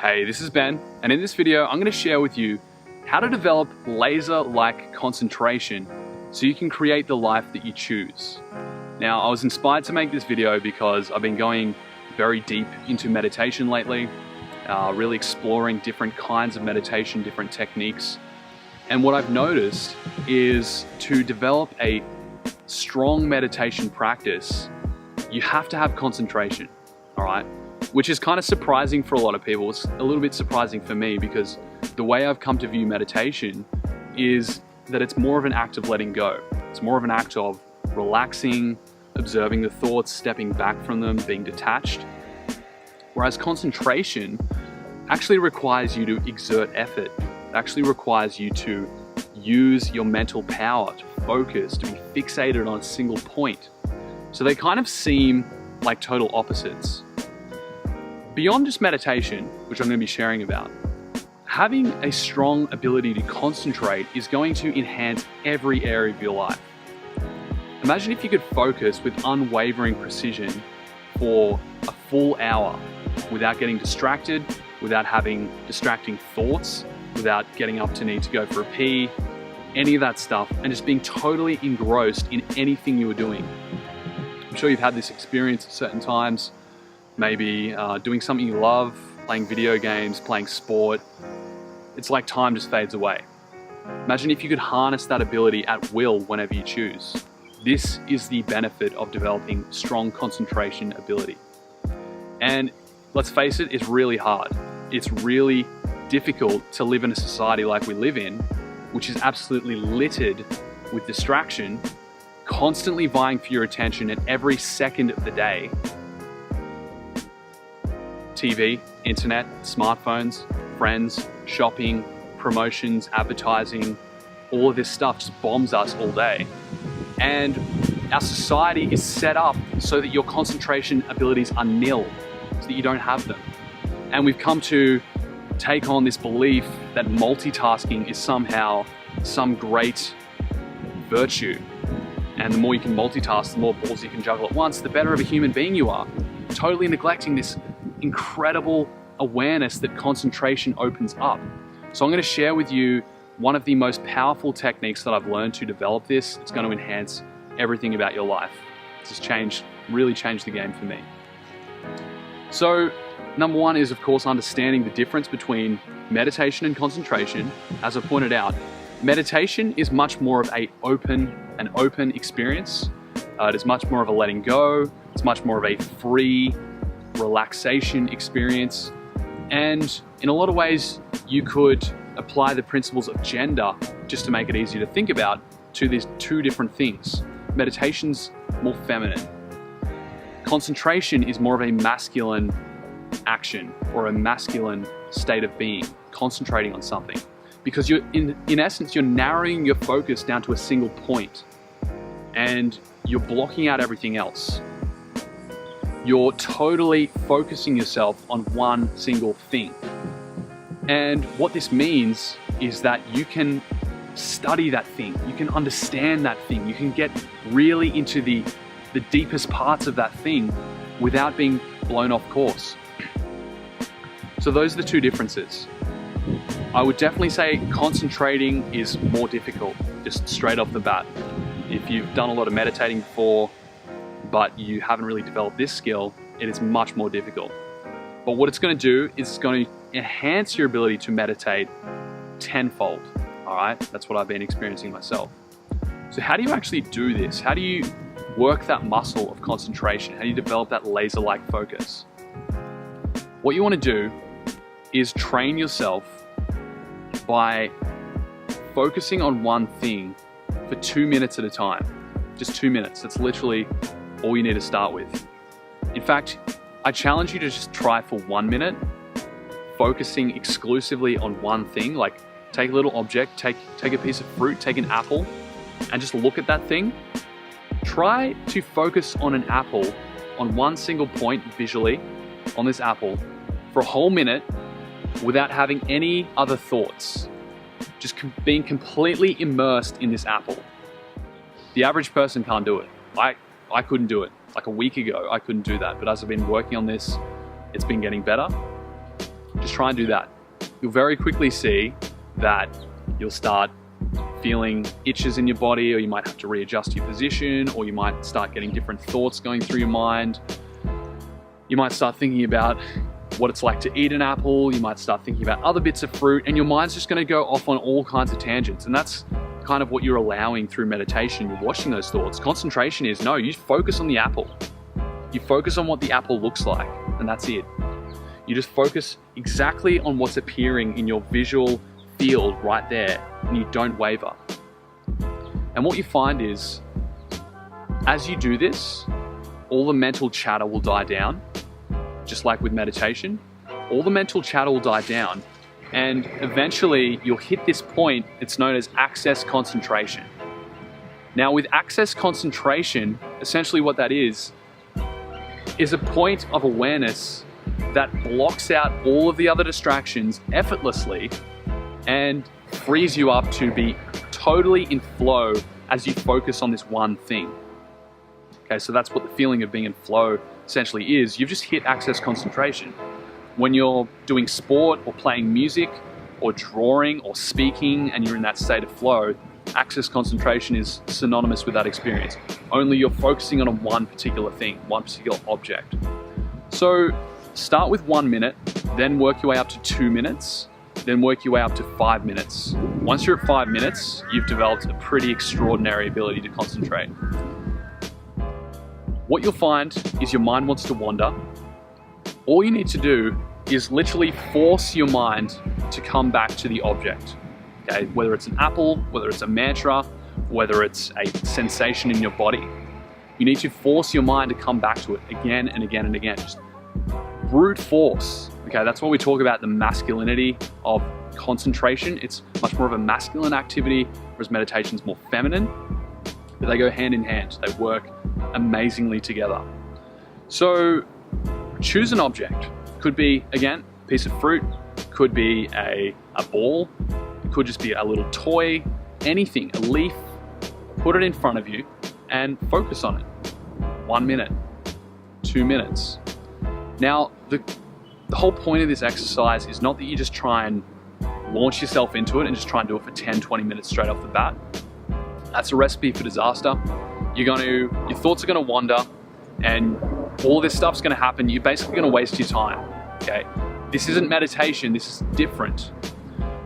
Hey, this is Ben, and in this video I'm going to share with you how to develop laser-like concentration so you can create the life that you choose. Now, I was inspired to make this video because I've been going very deep into meditation lately, really exploring different kinds of meditation, different techniques. And what I've noticed is to develop a strong meditation practice, you have to have concentration, all right? Which is kind of surprising for a lot of people. It's a little bit surprising for me because the way I've come to view meditation is that it's more of an act of letting go. It's more of an act of relaxing, observing the thoughts, stepping back from them, being detached. Whereas concentration actually requires you to exert effort. It actually requires you to use your mental power, to focus, to be fixated on a single point. So they kind of seem like total opposites. Beyond just meditation, which I'm going to be sharing about, having a strong ability to concentrate is going to enhance every area of your life. Imagine if you could focus with unwavering precision for a full hour without getting distracted, without having distracting thoughts, without getting up to need to go for a pee, any of that stuff, and just being totally engrossed in anything you were doing. I'm sure you've had this experience at certain times. Maybe doing something you love, playing video games, playing sport. It's like time just fades away. Imagine if you could harness that ability at will whenever you choose. This is the benefit of developing strong concentration ability. And let's face it, it's really hard. It's really difficult to live in a society like we live in, which is absolutely littered with distraction, constantly vying for your attention at every second of the day. TV, internet, smartphones, friends, shopping, promotions, advertising, all of this stuff just bombs us all day. And our society is set up so that your concentration abilities are nil, so that you don't have them. And we've come to take on this belief that multitasking is somehow some great virtue. And the more you can multitask, the more balls you can juggle at once, the better of a human being you are. Totally neglecting this incredible awareness that concentration opens up. So I'm going to share with you one of the most powerful techniques that I've learned to develop this. It's going to enhance everything about your life. It's just really changed the game for me. So number one is, of course, understanding the difference between meditation and concentration. As I pointed out, meditation is much more of an open experience. It is much more of a letting go. It's much more of a free relaxation experience. And in a lot of ways, you could apply the principles of gender, just to make it easier to think about, to these two different things. Meditation's more feminine. Concentration is more of a masculine action or a masculine state of being, concentrating on something. Because you're in essence, you're narrowing your focus down to a single point and you're blocking out everything else. You're totally focusing yourself on one single thing. And what this means is that you can study that thing, you can understand that thing, you can get really into the deepest parts of that thing without being blown off course. So those are the two differences. I would definitely say concentrating is more difficult, just straight off the bat. If you've done a lot of meditating before, but you haven't really developed this skill, it is much more difficult. But what it's going to do is it's going to enhance your ability to meditate tenfold, all right? That's what I've been experiencing myself. So how do you actually do this? How do you work that muscle of concentration? How do you develop that laser-like focus? What you want to do is train yourself by focusing on one thing for 2 minutes at a time. Just 2 minutes. That's literally all you need to start with. In fact, I challenge you to just try for 1 minute, focusing exclusively on one thing. Like take a little object, take a piece of fruit, take an apple, and just look at that thing. Try to focus on an apple, on one single point visually, on this apple, for a whole minute without having any other thoughts. Just being completely immersed in this apple. The average person can't do it. I couldn't do it. Like a week ago, I couldn't do that. But as I've been working on this, it's been getting better. Just try and do that. You'll very quickly see that you'll start feeling itches in your body, or you might have to readjust your position, or you might start getting different thoughts going through your mind. You might start thinking about what it's like to eat an apple. You might start thinking about other bits of fruit, and your mind's just going to go off on all kinds of tangents. And that's kind of what you're allowing through meditation. You're watching those thoughts. Concentration is, no, you focus on the apple. You focus on what the apple looks like, and that's it. You just focus exactly on what's appearing in your visual field right there, and you don't waver. And what you find is, as you do this, all the mental chatter will die down, just like with meditation. All the mental chatter will die down, and eventually you'll hit this point. It's known as access concentration. Now, with access concentration, essentially what that is a point of awareness that blocks out all of the other distractions effortlessly and frees you up to be totally in flow as you focus on this one thing. Okay, so that's what the feeling of being in flow essentially is. You've just hit access concentration. When you're doing sport or playing music or drawing or speaking and you're in that state of flow, access concentration is synonymous with that experience. Only you're focusing on one particular thing, one particular object. So start with 1 minute, then work your way up to 2 minutes, then work your way up to 5 minutes. Once you're at 5 minutes, you've developed a pretty extraordinary ability to concentrate. What you'll find is your mind wants to wander. All you need to do is literally force your mind to come back to the object. Okay? Whether it's an apple, whether it's a mantra, whether it's a sensation in your body, you need to force your mind to come back to it again and again and again. Just brute force. Okay, that's what we talk about, the masculinity of concentration. It's much more of a masculine activity, whereas meditation's more feminine. But they go hand in hand. They work amazingly together. So choose an object. Could be, again, a piece of fruit, could be a ball, it could just be a little toy, anything, a leaf. Put it in front of you and focus on it. 1 minute, 2 minutes. Now, the whole point of this exercise is not that you just try and launch yourself into it and just try and do it for 10, 20 minutes straight off the bat. That's a recipe for disaster. Your thoughts are gonna wander, and all this stuff's gonna happen. You're basically gonna waste your time, okay? This isn't meditation, this is different.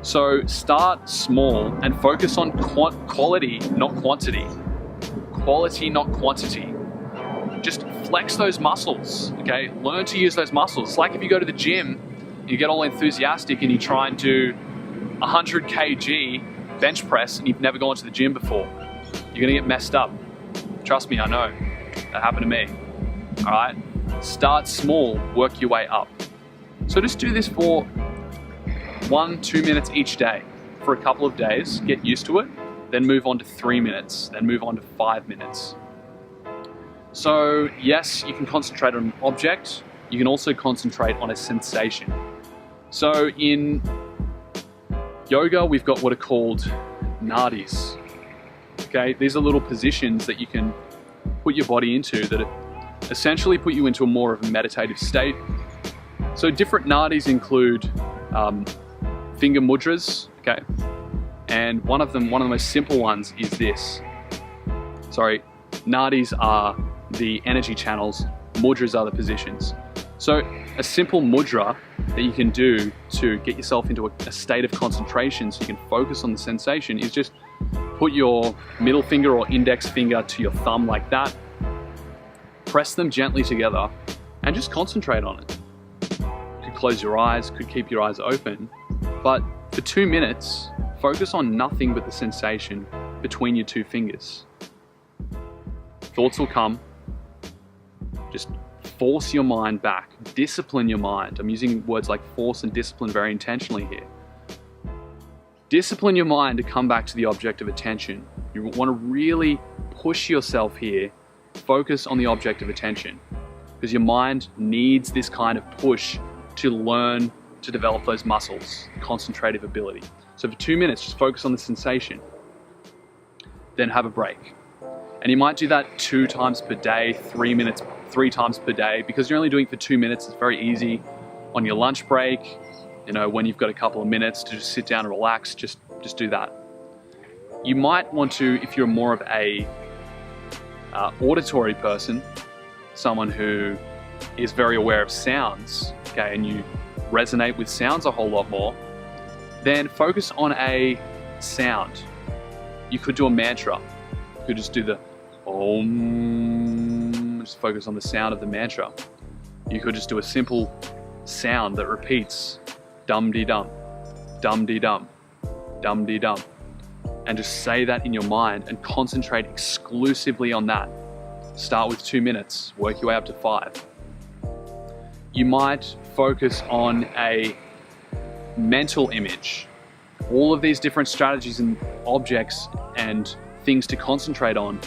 So start small and focus on quality, not quantity. Quality, not quantity. Just flex those muscles, okay? Learn to use those muscles. It's like if you go to the gym, you get all enthusiastic and you try and do 100 kg bench press and you've never gone to the gym before. You're gonna get messed up. Trust me, I know. That happened to me, all right? Start small, work your way up. So just do this for 1-2 minutes each day for a couple of days, get used to it, then move on to 3 minutes, then move on to 5 minutes. So yes, you can concentrate on an object, you can also concentrate on a sensation. So in yoga, we've got what are called nadis. Okay, these are little positions that you can put your body into that essentially put you into a more of a meditative state. So different nadis include finger mudras, okay? And one of the most simple ones is this. Sorry, nadis are the energy channels, mudras are the positions. So a simple mudra that you can do to get yourself into a state of concentration so you can focus on the sensation is just put your middle finger or index finger to your thumb like that, press them gently together and just concentrate on it. You could close your eyes, could keep your eyes open, but for 2 minutes, focus on nothing but the sensation between your two fingers. Thoughts will come. Just force your mind back, discipline your mind. I'm using words like force and discipline very intentionally here. Discipline your mind to come back to the object of attention. You want to really push yourself here, focus on the object of attention, because your mind needs this kind of push to learn to develop those muscles, concentrative ability. So for 2 minutes, just focus on the sensation, then have a break. And you might do that 2 times per day, 3 times per day. Because you're only doing it for 2 minutes, it's very easy. on your lunch break, you know, when you've got a couple of minutes to just sit down and relax, just do that. You might want to, if you're more of a auditory person, someone who is very aware of sounds, okay, and you resonate with sounds a whole lot more, then focus on a sound. You could do a mantra. You could just do the Om, just focus on the sound of the mantra. You could just do a simple sound that repeats dum-dee-dum, dum-dee-dum, dum-dee-dum, and just say that in your mind and concentrate exclusively on that. Start with 2 minutes, work your way up to 5. You might focus on a mental image. All of these different strategies and objects and things to concentrate on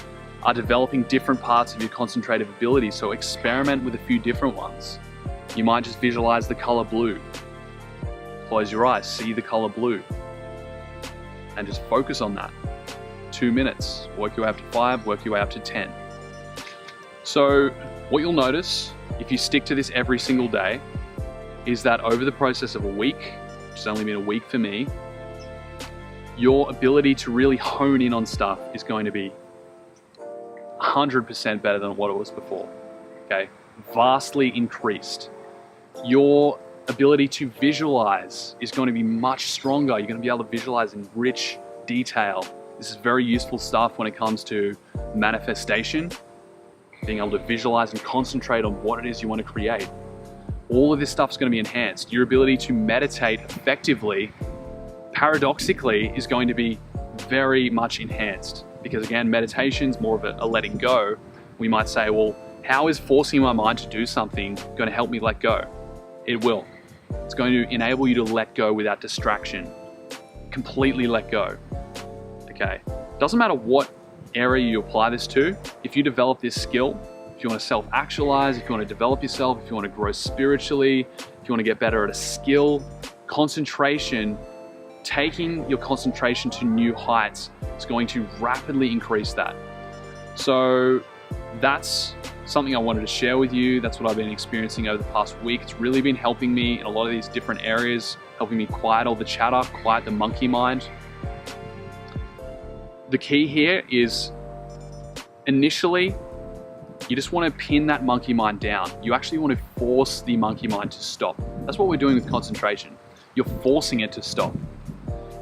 are developing different parts of your concentrative ability, so experiment with a few different ones. You might just visualize the color blue. Close your eyes, see the color blue, and just focus on that. 2 minutes, work your way up to 5, work your way up to 10. So what you'll notice, if you stick to this every single day, is that over the process of a week, which has only been a week for me, your ability to really hone in on stuff is going to be 100% better than what it was before, okay? Vastly increased. Your ability to visualize is going to be much stronger. You're going to be able to visualize in rich detail. This is very useful stuff when it comes to manifestation, being able to visualize and concentrate on what it is you want to create. All of this stuff is going to be enhanced. Your ability to meditate effectively, paradoxically, is going to be very much enhanced. Because again, meditation's more of a letting go. We might say, well, how is forcing my mind to do something going to help me let go? It will. It's going to enable you to let go without distraction. Completely let go. Okay. Doesn't matter what area you apply this to. If you develop this skill, if you want to self-actualize, if you want to develop yourself, if you want to grow spiritually, if you want to get better at a skill, concentration, taking your concentration to new heights is going to rapidly increase that. So that's something I wanted to share with you. That's what I've been experiencing over the past week. It's really been helping me in a lot of these different areas, helping me quiet all the chatter, quiet the monkey mind. The key here is initially, you just want to pin that monkey mind down. You actually want to force the monkey mind to stop. That's what we're doing with concentration. You're forcing it to stop.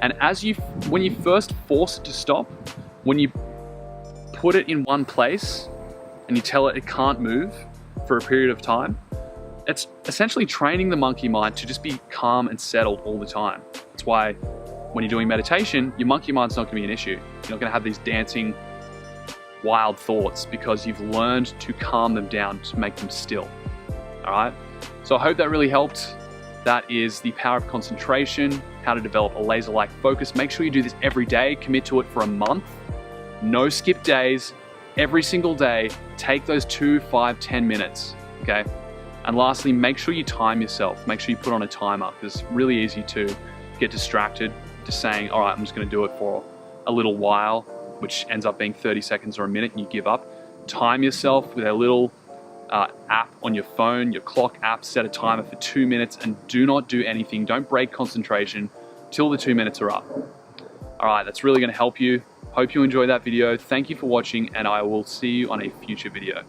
And when you first force it to stop, when you put it in one place and you tell it can't move for a period of time, it's essentially training the monkey mind to just be calm and settled all the time. That's why when you're doing meditation, your monkey mind's not going to be an issue. You're not going to have these dancing, wild thoughts because you've learned to calm them down, to make them still. All right? So I hope that really helped. That is the power of concentration, how to develop a laser-like focus. Make sure you do this every day. Commit to it for a month. No skip days. Every single day, take those 2, 5, 10 minutes, okay? And lastly, make sure you time yourself. Make sure you put on a timer because it's really easy to get distracted just saying, all right, I'm just gonna do it for a little while, which ends up being 30 seconds or a minute and you give up. Time yourself with a little app on your phone, your clock app, set a timer for 2 minutes and do not do anything. Don't break concentration till the 2 minutes are up. All right, that's really gonna help you. Hope you enjoyed that video. Thank you for watching and I will see you on a future video.